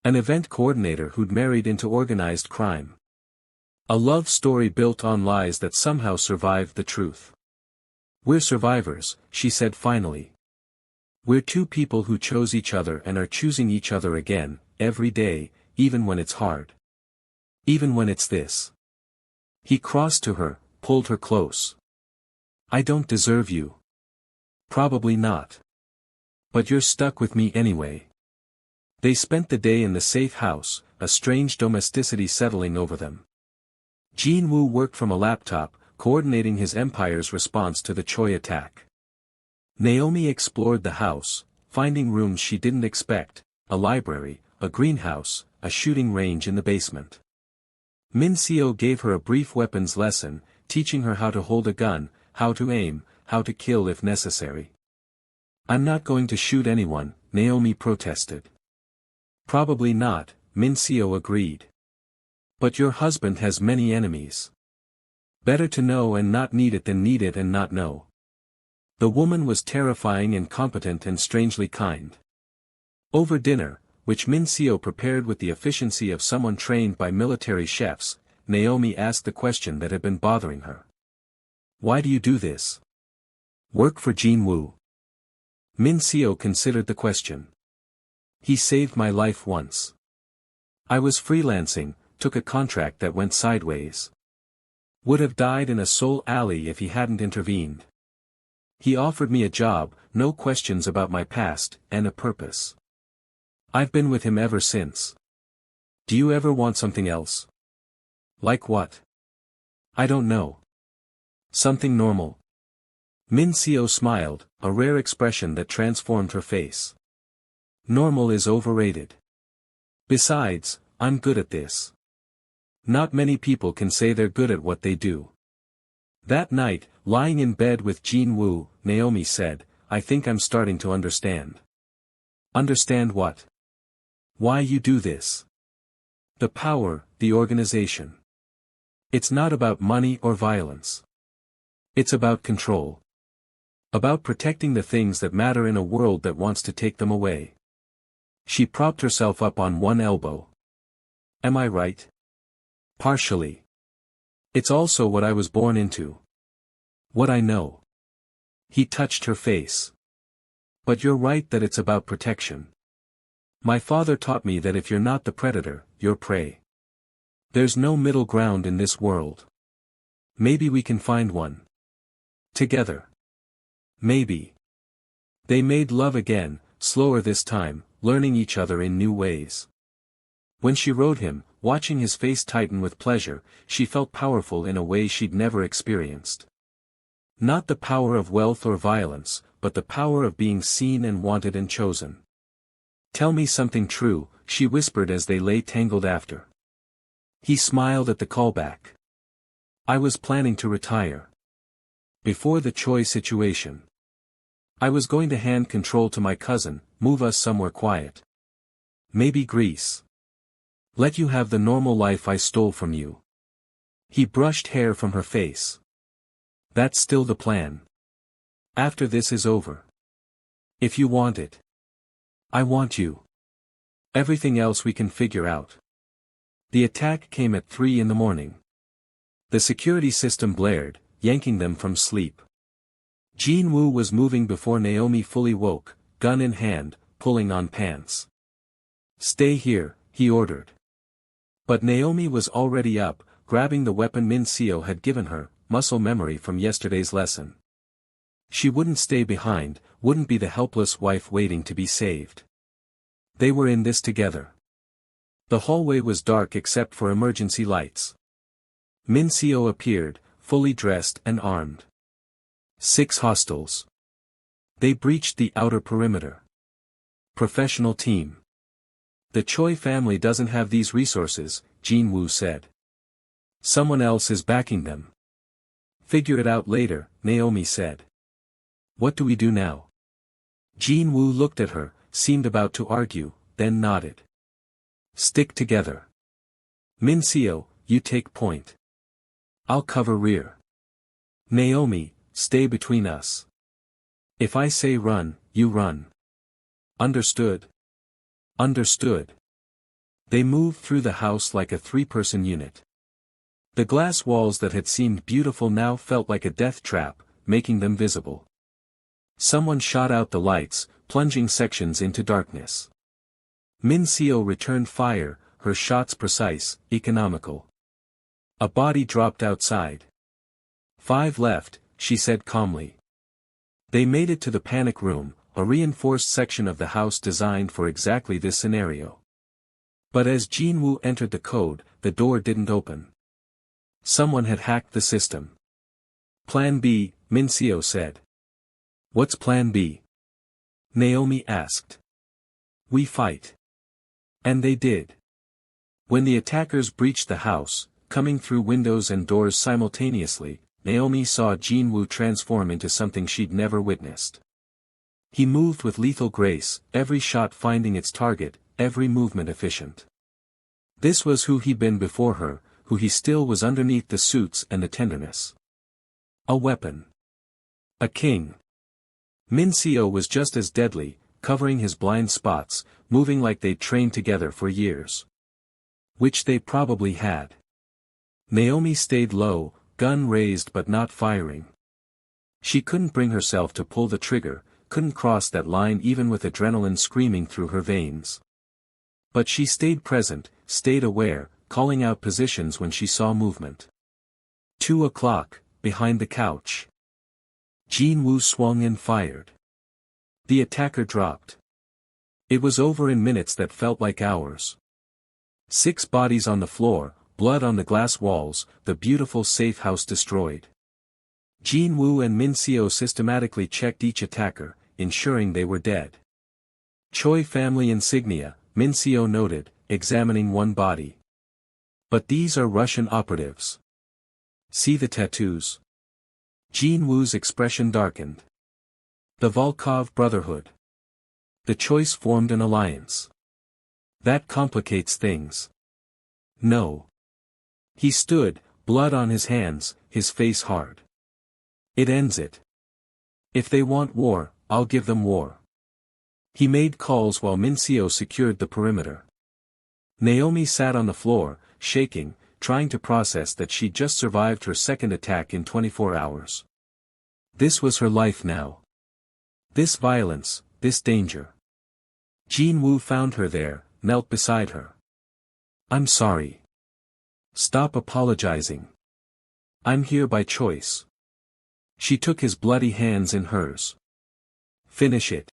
An event coordinator who'd married into organized crime. A love story built on lies that somehow survived the truth. "We're survivors," she said finally. "We're two people who chose each other and are choosing each other again, every day, even when it's hard. Even when it's this." He crossed to her, pulled her close. "I don't deserve you." "Probably not. But you're stuck with me anyway." They spent the day in the safe house, a strange domesticity settling over them. Jin-Woo worked from a laptop, coordinating his empire's response to the Choi attack. Naomi explored the house, finding rooms she didn't expect, a library, a greenhouse, a shooting range in the basement. Min Seo gave her a brief weapons lesson, teaching her how to hold a gun, how to aim, how to kill if necessary. "I'm not going to shoot anyone," Naomi protested. "Probably not," Min Seo agreed. "But your husband has many enemies. Better to know and not need it than need it and not know." The woman was terrifying and competent and strangely kind. Over dinner, which Min Seo prepared with the efficiency of someone trained by military chefs, Naomi asked the question that had been bothering her. "Why do you do this? Work for Jin-Woo?" Min Seo considered the question. "He saved my life once. I was freelancing, took a contract that went sideways. Would have died in a soul alley if he hadn't intervened. He offered me a job, no questions about my past, and a purpose. I've been with him ever since. Do you ever want something else?" "Like what?" "I don't know. Something normal." Min Seo smiled, a rare expression that transformed her face. "Normal is overrated. Besides, I'm good at this. Not many people can say they're good at what they do." That night, lying in bed with Jin-Woo, Naomi said, "I think I'm starting to understand." "Understand what?" "Why you do this. The power, the organization. It's not about money or violence. It's about control. About protecting the things that matter in a world that wants to take them away." She propped herself up on one elbow. "Am I right?" "Partially. It's also what I was born into. What I know." He touched her face. "But you're right that it's about protection. My father taught me that if you're not the predator, you're prey. There's no middle ground in this world. Maybe we can find one. Together. Maybe. They made love again, slower this time, learning each other in new ways. When she rode him, watching his face tighten with pleasure, she felt powerful in a way she'd never experienced. Not the power of wealth or violence, but the power of being seen and wanted and chosen. "Tell me something true," she whispered as they lay tangled after. He smiled at the callback. "I was planning to retire. Before the Choi situation. I was going to hand control to my cousin, move us somewhere quiet. Maybe Greece. Let you have the normal life I stole from you." He brushed hair from her face. "That's still the plan. After this is over. If you want it. I want you. Everything else we can figure out." The attack came at 3 in the morning. The security system blared, yanking them from sleep. Jin-Woo was moving before Naomi fully woke, gun in hand, pulling on pants. "Stay here," he ordered. But Naomi was already up, grabbing the weapon Min Seo had given her, muscle memory from yesterday's lesson. She wouldn't stay behind, wouldn't be the helpless wife waiting to be saved. They were in this together. The hallway was dark except for emergency lights. Min Seo appeared, fully dressed and armed. 6 hostiles. They breached the outer perimeter. Professional team. "The Choi family doesn't have these resources," Jin-Woo said. "Someone else is backing them." "Figure it out later," Naomi said. "What do we do now?" Jin-Woo looked at her, seemed about to argue, then nodded. "Stick together. Min Seo, you take point. I'll cover rear. Naomi, stay between us. If I say run, you run. Understood?" "Understood." They moved through the house like a 3-person unit. The glass walls that had seemed beautiful now felt like a death trap, making them visible. Someone shot out the lights, plunging sections into darkness. Min Seo returned fire, her shots precise, economical. A body dropped outside. 5 left, she said calmly. They made it to the panic room, a reinforced section of the house designed for exactly this scenario. But as Jin-Woo entered the code, the door didn't open. Someone had hacked the system. "Plan B," Min Seo said. "What's Plan B?" Naomi asked. "We fight." And they did. When the attackers breached the house, coming through windows and doors simultaneously, Naomi saw Jin-Woo transform into something she'd never witnessed. He moved with lethal grace, every shot finding its target, every movement efficient. This was who he'd been before her, who he still was underneath the suits and the tenderness. A weapon. A king. Min Seo was just as deadly, covering his blind spots, moving like they'd trained together for years. Which they probably had. Naomi stayed low, gun raised but not firing. She couldn't bring herself to pull the trigger, couldn't cross that line even with adrenaline screaming through her veins. But she stayed present, stayed aware, calling out positions when she saw movement. 2 o'clock, behind the couch. Jin-Woo swung and fired. The attacker dropped. It was over in minutes that felt like hours. 6 bodies on the floor, blood on the glass walls, the beautiful safe house destroyed. Jin-Woo and Min Seo systematically checked each attacker, ensuring they were dead. "Choi family insignia," Min Seo noted, examining one body. "But these are Russian operatives. See the tattoos." Jin-Woo's expression darkened. "The Volkov Brotherhood. The Choice formed an alliance. That complicates things." "No." He stood, blood on his hands, his face hard. "It ends it. If they want war, I'll give them war." He made calls while Min Seo secured the perimeter. Naomi sat on the floor, shaking, trying to process that she'd just survived her second attack in 24 hours. This was her life now. This violence, this danger. Jin-Woo found her there, knelt beside her. "I'm sorry." Stop apologizing. I'm here by choice. She took his bloody hands in hers. Finish it.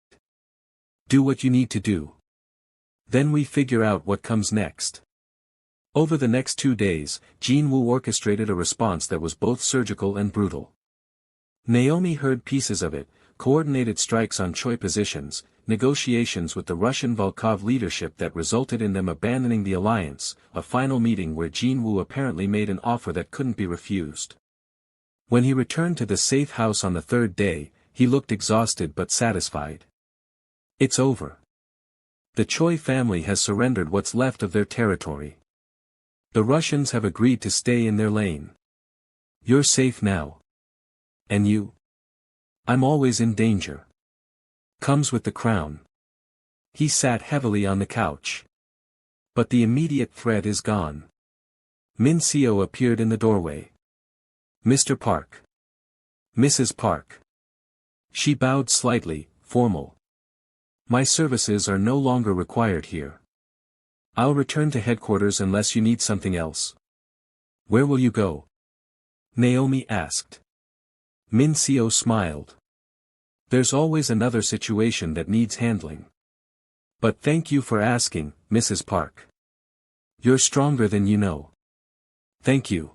Do what you need to do. Then we figure out what comes next. Over the next 2 days, Jin-Woo orchestrated a response that was both surgical and brutal. Naomi heard pieces of it, coordinated strikes on Choi positions, negotiations with the Russian Volkov leadership that resulted in them abandoning the alliance, a final meeting where Jin-Woo apparently made an offer that couldn't be refused. When he returned to the safe house on the 3rd day, he looked exhausted but satisfied. It's over. The Choi family has surrendered what's left of their territory. The Russians have agreed to stay in their lane. You're safe now. And you? I'm always in danger. Comes with the crown. He sat heavily on the couch. But the immediate threat is gone. Min Seo appeared in the doorway. Mr. Park. Mrs. Park. She bowed slightly, formal. My services are no longer required here. I'll return to headquarters unless you need something else. Where will you go? Naomi asked. Min Seo smiled. There's always another situation that needs handling. But thank you for asking, Mrs. Park. You're stronger than you know. Thank you.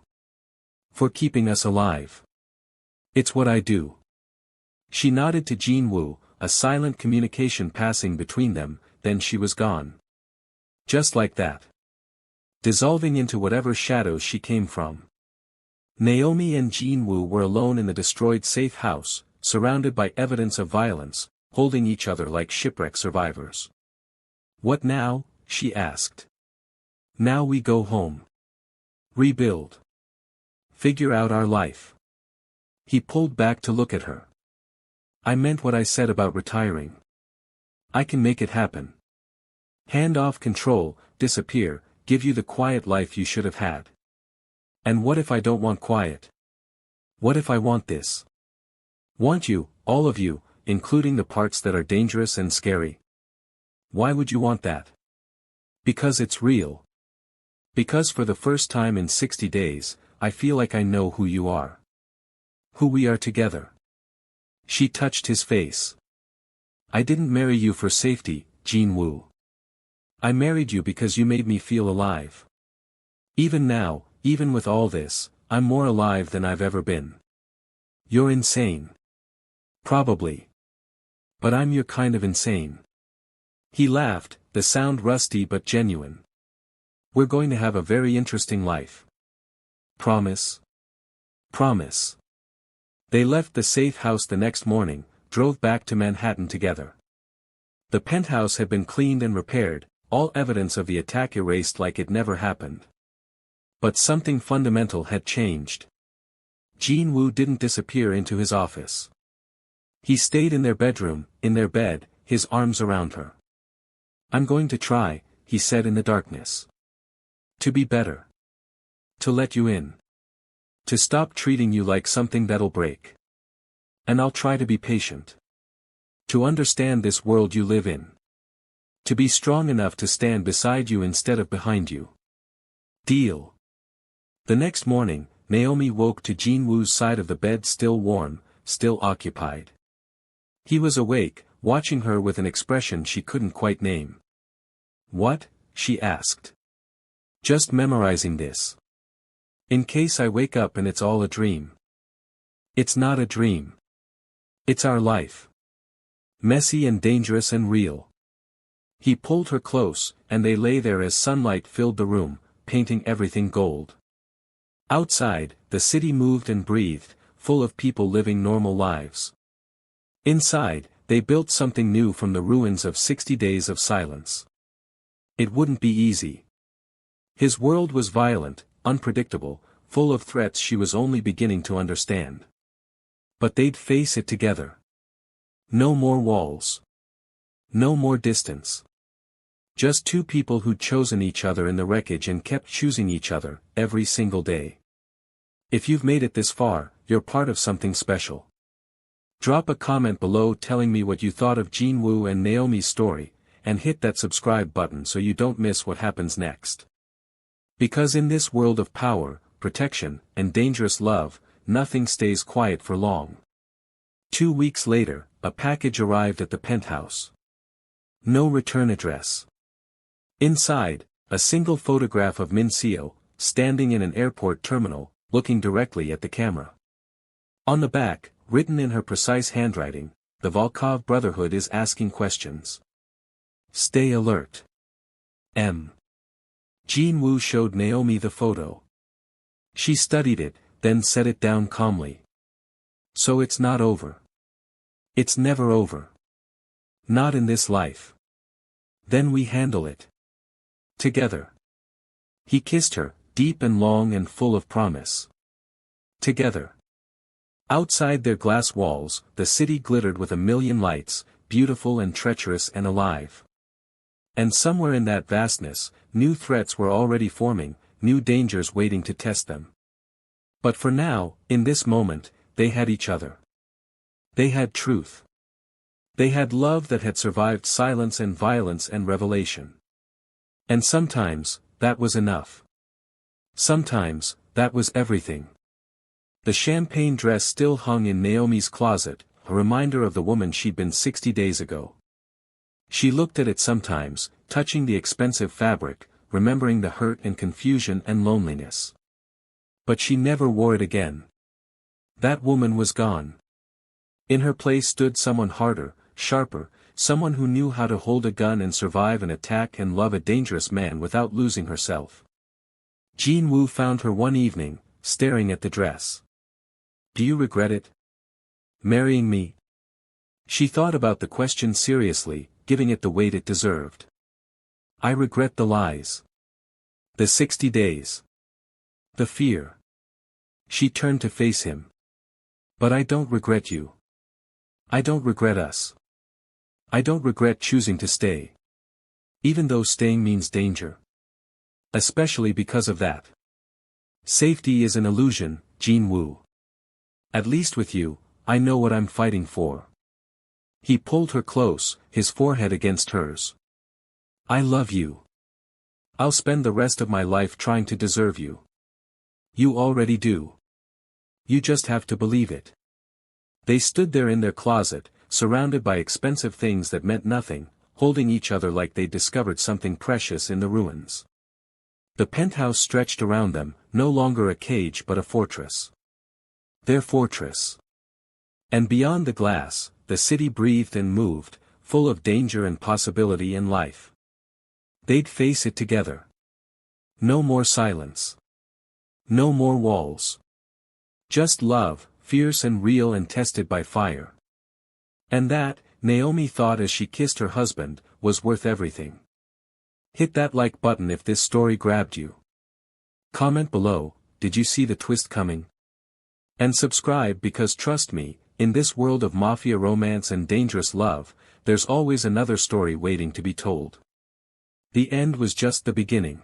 For keeping us alive. It's what I do. She nodded to Jin-Woo, a silent communication passing between them, then she was gone. Just like that. Dissolving into whatever shadows she came from. Naomi and Jin-Woo were alone in the destroyed safe house, surrounded by evidence of violence, holding each other like shipwreck survivors. What now? She asked. Now we go home. Rebuild. Figure out our life. He pulled back to look at her. I meant what I said about retiring. I can make it happen. Hand off control, disappear, give you the quiet life you should have had. And what if I don't want quiet? What if I want this? Want you, all of you, including the parts that are dangerous and scary. Why would you want that? Because it's real. Because for the first time in 60 days, I feel like I know who you are. Who we are together. She touched his face. I didn't marry you for safety, Jin-Woo. I married you because you made me feel alive. Even now, even with all this, I'm more alive than I've ever been. You're insane. Probably. But I'm your kind of insane. He laughed, the sound rusty but genuine. We're going to have a very interesting life. Promise? Promise. They left the safe house the next morning, drove back to Manhattan together. The penthouse had been cleaned and repaired, all evidence of the attack erased like it never happened. But something fundamental had changed. Jin-Woo didn't disappear into his office. He stayed in their bedroom, in their bed, his arms around her. I'm going to try, he said in the darkness. To be better. To let you in. To stop treating you like something that'll break. And I'll try to be patient. To understand this world you live in. To be strong enough to stand beside you instead of behind you. Deal. The next morning, Naomi woke to Jin-Woo's side of the bed still warm, still occupied. He was awake, watching her with an expression she couldn't quite name. What? She asked. Just memorizing this. In case I wake up and it's all a dream. It's not a dream. It's our life. Messy and dangerous and real. He pulled her close, and they lay there as sunlight filled the room, painting everything gold. Outside, the city moved and breathed, full of people living normal lives. Inside, they built something new from the ruins of 60 days of silence. It wouldn't be easy. His world was violent, unpredictable, full of threats she was only beginning to understand. But they'd face it together. No more walls. No more distance. Just two people who'd chosen each other in the wreckage and kept choosing each other, every single day. If you've made it this far, you're part of something special. Drop a comment below telling me what you thought of Jin-Woo and Naomi's story, and hit that subscribe button so you don't miss what happens next. Because in this world of power, protection, and dangerous love, nothing stays quiet for long. 2 weeks later, a package arrived at the penthouse. No return address. Inside, a single photograph of Min Seo, standing in an airport terminal, looking directly at the camera. On the back, written in her precise handwriting, the Volkov Brotherhood is asking questions. Stay alert. M. Jin-Woo showed Naomi the photo. She studied it, then set it down calmly. So it's not over. It's never over. Not in this life. Then we handle it. Together. He kissed her, deep and long and full of promise. Together. Outside their glass walls, the city glittered with a million lights, beautiful and treacherous and alive. And somewhere in that vastness, new threats were already forming, new dangers waiting to test them. But for now, in this moment, they had each other. They had truth. They had love that had survived silence and violence and revelation. And sometimes, that was enough. Sometimes, that was everything. The champagne dress still hung in Naomi's closet, a reminder of the woman she'd been 60 days ago. She looked at it sometimes, touching the expensive fabric, remembering the hurt and confusion and loneliness. But she never wore it again. That woman was gone. In her place stood someone harder, sharper, someone who knew how to hold a gun and survive an attack and love a dangerous man without losing herself. Jin-Woo found her one evening, staring at the dress. Do you regret it? Marrying me? She thought about the question seriously, giving it the weight it deserved. I regret the lies. The 60 days. The fear. She turned to face him. But I don't regret you. I don't regret us. I don't regret choosing to stay. Even though staying means danger. Especially because of that. Safety is an illusion, Jin-Woo. At least with you, I know what I'm fighting for. He pulled her close, his forehead against hers. I love you. I'll spend the rest of my life trying to deserve you. You already do. You just have to believe it. They stood there in their closet, surrounded by expensive things that meant nothing, holding each other like they'd discovered something precious in the ruins. The penthouse stretched around them, no longer a cage but a fortress. Their fortress. And beyond the glass, the city breathed and moved, full of danger and possibility and life. They'd face it together. No more silence. No more walls. Just love, fierce and real and tested by fire. And that, Naomi thought as she kissed her husband, was worth everything. Hit that like button if this story grabbed you. Comment below, did you see the twist coming? And subscribe because trust me, in this world of mafia romance and dangerous love, there's always another story waiting to be told. The end was just the beginning.